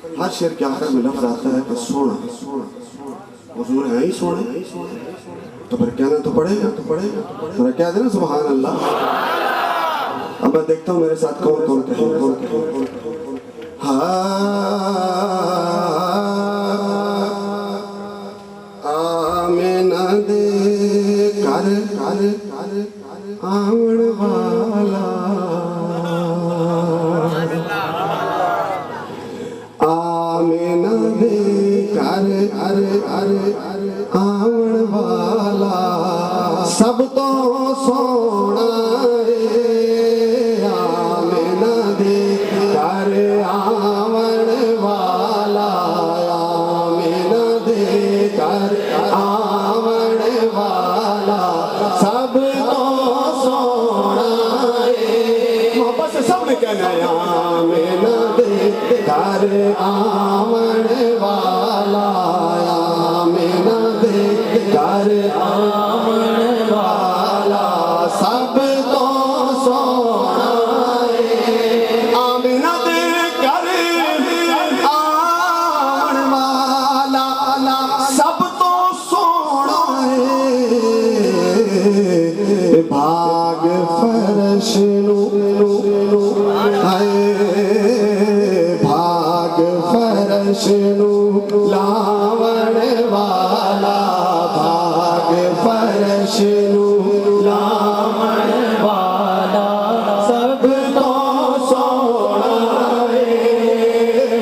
ہر شعر کے آخر میں لفظ آتا ہے کہ سونا حضور ہیں ہی سونے، تو پھر کہنا تو پڑے گا، ذرا کہہ دینا سبحان اللہ۔ اب میں دیکھتا ہوں میرے ساتھ کون کون کہیں۔ آمینہ دے کر آمن والا، آمینہ دے کر آمن والا، سب تو سونا آمینہ دے کر آمن والا، آمینہ دے کر آمن والا، سب تو سونا محبت سے سب نے کہنا ہے آمینہ دے کر آمن والا، آمینہ دے کر آمن والا، سب تو سونا آمینہ دے کر آمن والا، سب تو سونا بھاگ فرش نو بھاگ فرش نو لاون والا، بھاگ فرش نو لاون والا، سب تو سونا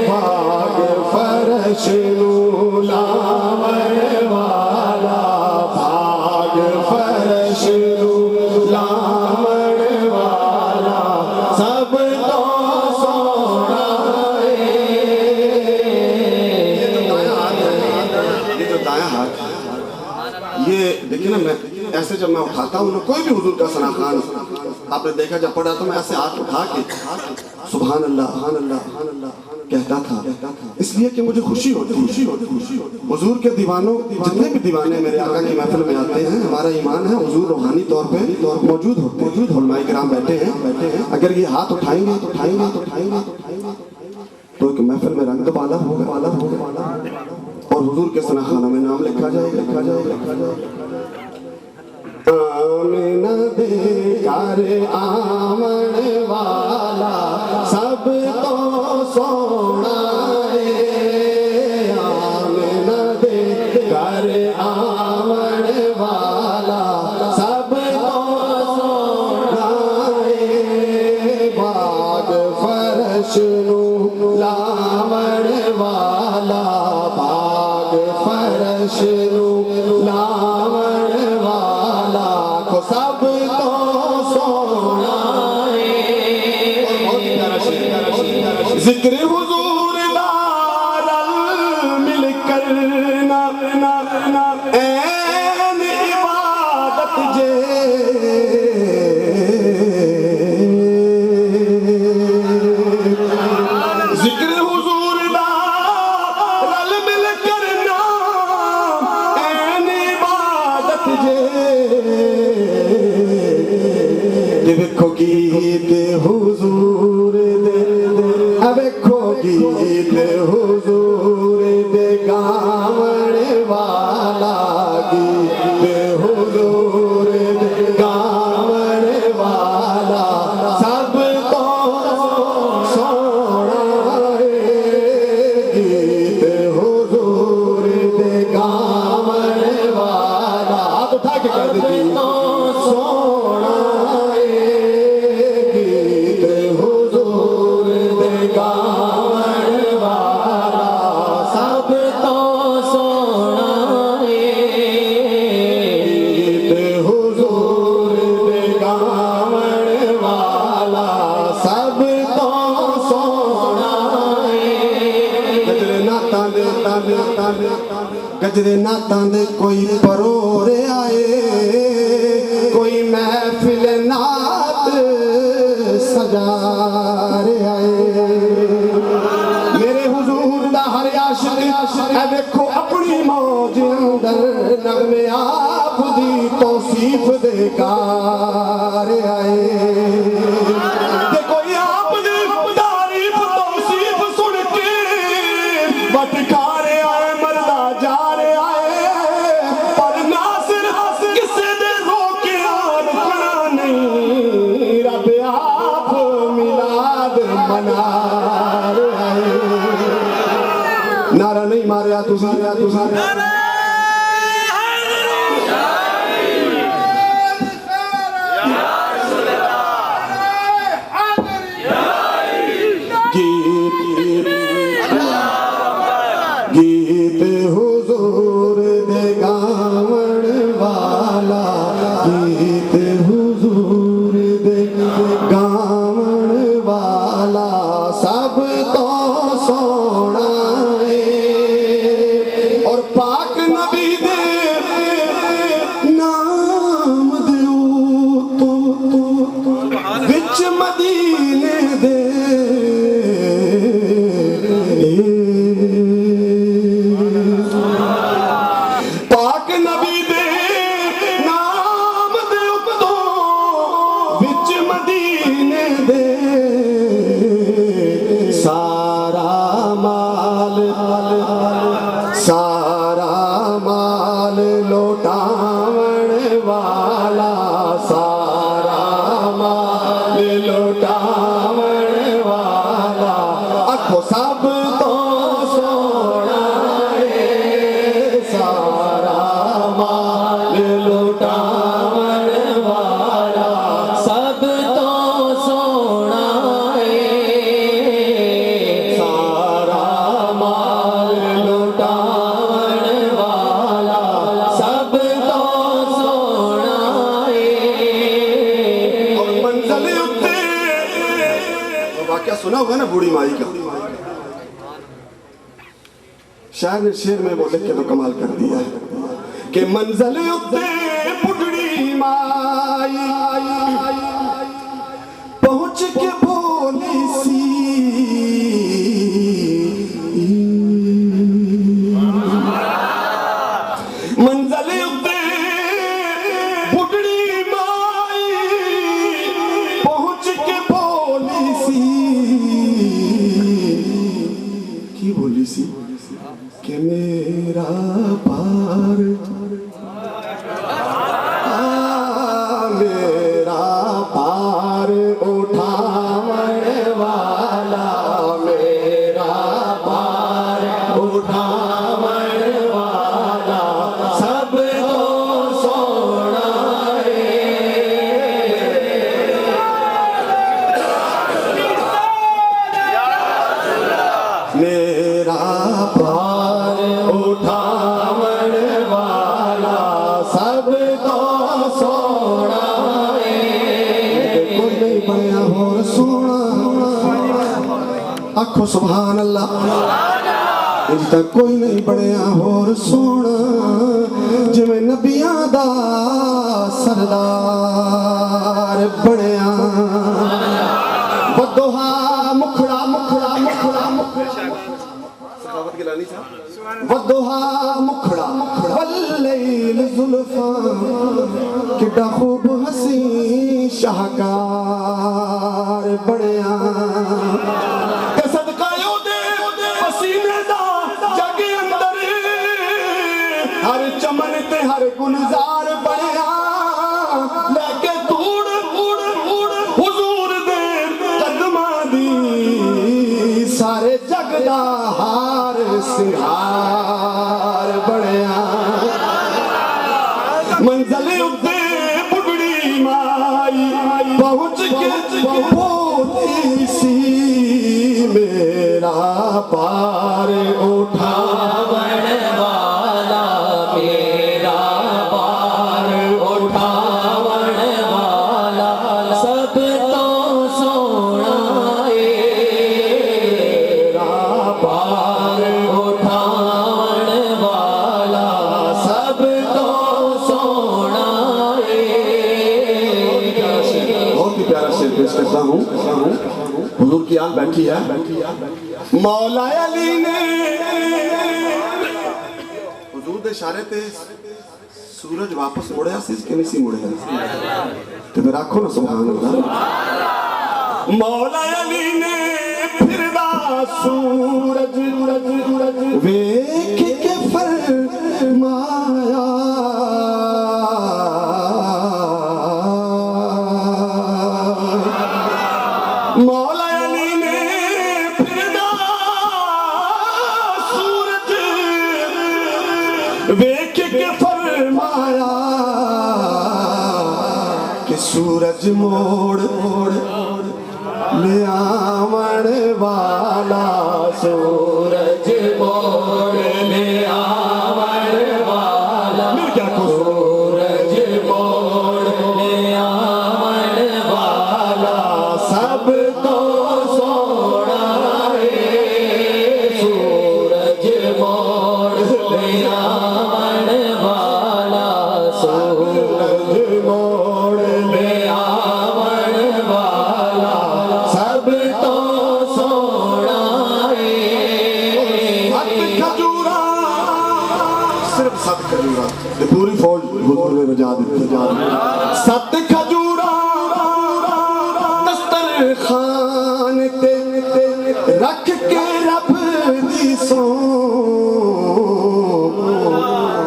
بھاگ فرش نو لاون والا، بھاگ فرش نو لاون والا، سب تو سونا۔ یہ جو دائیں ہاتھ یہ دیکھیں نا، میں ایسے جب میں اٹھاتا ہوں نا، کوئی بھی حضور کا ثنا خوان آپ نے دیکھا جب پڑھا تو میں ایسے ہاتھ اٹھا کے سبحان اللہ کہتا تھا، اس لیے کہ مجھے خوشی ہوتی حضور کے دیوانوں، جتنے بھی دیوانے میرے آقا کی محفل میں آتے ہیں، ہمارا ایمان ہے حضور روحانی طور پہ موجود ہوتے ہیں، علماء کرام بیٹھے ہیں، اگر یہ ہاتھ اٹھائیں گے تو ایک محفل میں رنگ بالا ہوگا اور حضور کے ثنا خانہ میں نام لکھا جائے گا۔ آمینہ دے کر آمن والا، سب تو سونا آمینہ دے کر آمن والا، سب تو سونا بھاگ فرش نو لاون والا، بھاگ فرش نو لاون والا، سب تو سونا ذکر حضور دار مل کرنا این عبادت جے، ذکر حضور دار مل کرنا این عبادت جے، دیکھو گیت حضور دے، دیکھو گیت حضور دے گاون والا، گیت حضور دے گاون والا، سب تو سونا گیت حضور دے گاون والا، ہاتھ اٹھا کے کہہ دیتی سونا گیت حضور دے گاون والا، سب تو سونا گیت حضور دے گاون والا، سب تو سونا گجرے نعتاں دے گجرے نعتاں دے کوئی پرورے آئے، کوئی محفل نعت سجارے آئے، میرے حضور دا ہر عاشق اے دیکھو اپنی موج اندر نغمے آپ دی توصیف دے کار آئے، دیکھو یہ آپ دی تعریف توصیف سن کے वटकारे आए मरदा जा रहे आए पर नासिर किसे दे रोके रुकना नहीं रब आप मिलाद मना रहे आए नारा नहीं मारिया तुसारे गीत हुजूर दे गावण वाला गीत हुजूर दे गावण वाला सब तो सोना है और पाक नबी दे नाम दियो तो विच मदीने दे सारा माल लौटावण वाला सारा माल लौटावण वाला आखो सब तो सोना है सारा माल लौटावण वाला सब तो सोना है सारा माल लौटावण वाला सब तो सोना है और मंजिल उत्ते वाकया सुना होगा ना बूढ़ी माई का शायर ने शेर में वो लिख के तो कमाल कर दिया है कि मंजिल उत्ते बुढ़ी माई पहुंच के बोली सी मंजिल उत्ते बुढ़ी माई पहुंच के बोली सी की बोली सी कि मेरा पार मेरा पार उठावण वाला मेरा पार उठावण वाला सब तो सोना मेरा पार उठावण वाला सब तो सोना कोई नहीं बनया और सोना आखो सुभान अल्लाह इस तक कोई नहीं बनया और सोना जिवें नबियां दा सरदार बनया बदोहा मुखड़ा मुखड़ा मुखड़ा मुखड़ा वदोहा मुखड़ा वल्लैल जुल्फा किड्डा खूब हसी शाहकार बनया ते सदका ओदे पसीने दा जग अंदर हर चमन ते हर गुलजार बनया लेके तूड़ उड़ हुजूर दे कदमां दी सारे जग दा हार सिंगार बनया मंजिल उत्ते बुढ़ी माई पहुंच के बोली सी मेरा पार उठावण वाला मेरा पार उठावण वाला सब तो सोना मेरा पार उठावण वाला सब तो सोना बहुत ही प्यारा शेर पेश करता हूँ हुजूर की आल बैठी है मौला अली ने हुजूर दे इशारे ते सूरज वापस मुड़िया सी कि नहीं सी मुड़िया तो फिर आखो ना सुभान अल्लाह मौला अली ने फिरदा सूरज सूरज मोड़ ले आवन वाला, सूरज मोड़ ले आवन वाला, सूरज मोड़ ले आवन वाला, सब तो सोना है। सूरज मोड़ ले आवन वाला, सूरज मोड़ ले आवन वाला, सब तो सोना है। सिर्फ सत खजूरा, ये पूरी फौज हुजूर ने बजा दी। सत खजूरा दस्तरखान ते रख के रब दी सो,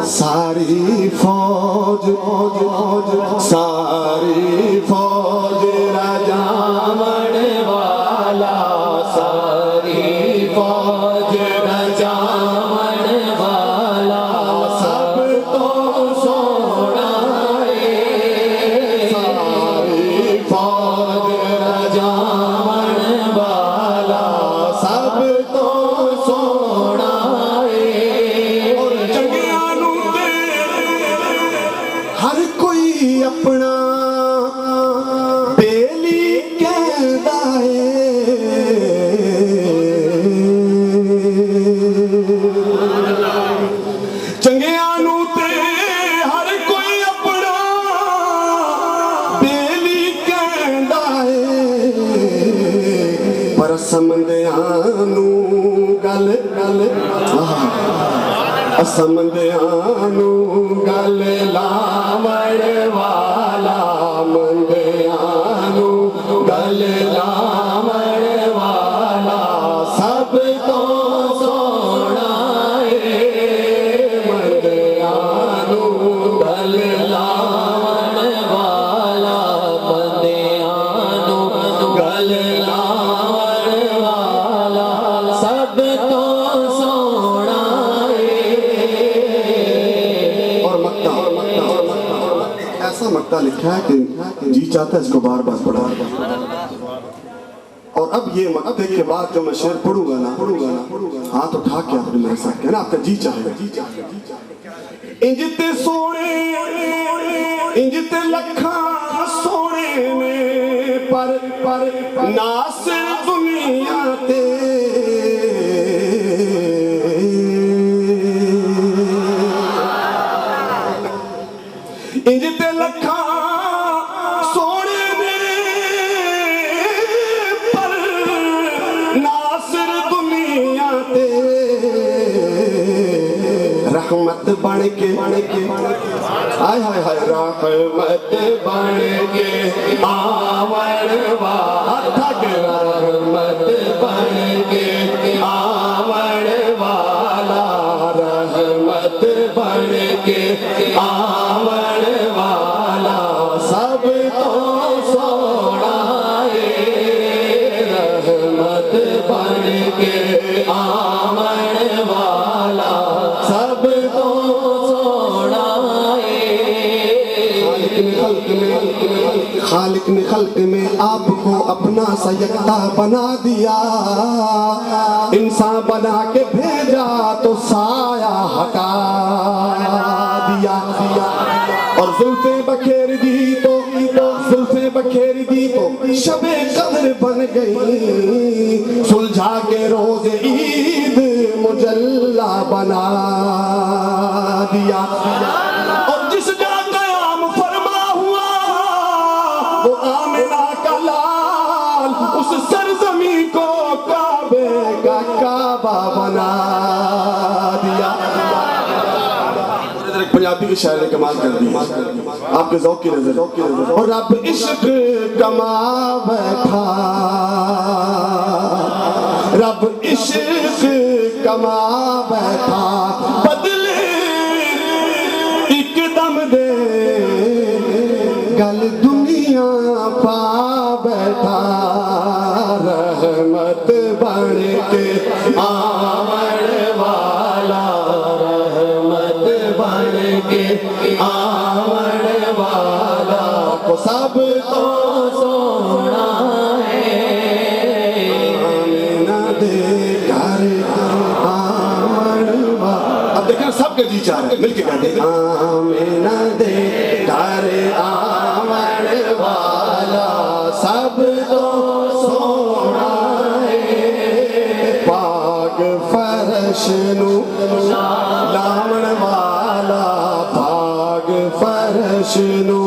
सारी फौज सारी फौज रजामण वाला, सारी फौज रजामण वाला, सब तो सोना है। सारी फौज रजामण वाला, सब तो सोना है। और जंगियानू दे हर कोई अपना बेली कहदा है। जंगियानू ते हर कोई अपना बेली कहदा है, पर समझियानू गल समझियानू गल लावण वाला, मंदियानू गल लावण वाला, सब तो सोना है। मंदियानू गल लावण वाला, मंदियानू गल लावण वाला, सब तो सोना है। और मक्ता ऐसा मक्ता लिखा है कि जी चाहता है इसको बार बार पढ़ा। और अब ये मक्ते के बाद जो मैं शेर पढ़ूंगा ना, हाथ उठा के आपने मेरे साथ कहना, आपका जी चाहेगा। इंजते सोने इंजते लखा सोने में पर नासिर दुनिया ते, इंजते लखा सोने में पर नासिर दुनिया ते, रहमत बन के हाय हाय हाय रहमत बन के आवन वाला, रहमत बन के आवन वाला, रहमत बन के आवन वाला, सब तो सोना है। रहमत बन के आवन वाला, सब तो सोना है। खालिक ने खल्क में आपको अपना सयक्ता बना दिया, इंसान बना के भेजा तो साया हटा दिया। और जुल्फे बखेर दी तो शबे कदर बन गई, सुलझा के रोज ईद मुजल्ला बना दिया। और जिस जगह कयाम फरमा हुआ वो आमिना का लाल, उस सरजमी को काबे का काबा बना दिया। पंजाबी की शायरी कमाल कर दी आपके ज़ौक़ की नजर। और रब इश्क कमा बैठा, रब इश्क कमा बैठा, बदले एकदम दे गल दुनिया पा बैठा। रहमत बन के आवन वाला, रहमत बन के आवन वाला, आखो सब तो सोना है आमीना दे घर आमन वाला। अब देखें सबके जी चाह रहे मिलके कहते आमीना दे घर आमन वाला सब तो सोना है पाग फरश नू लामण वाला पाग फरश नू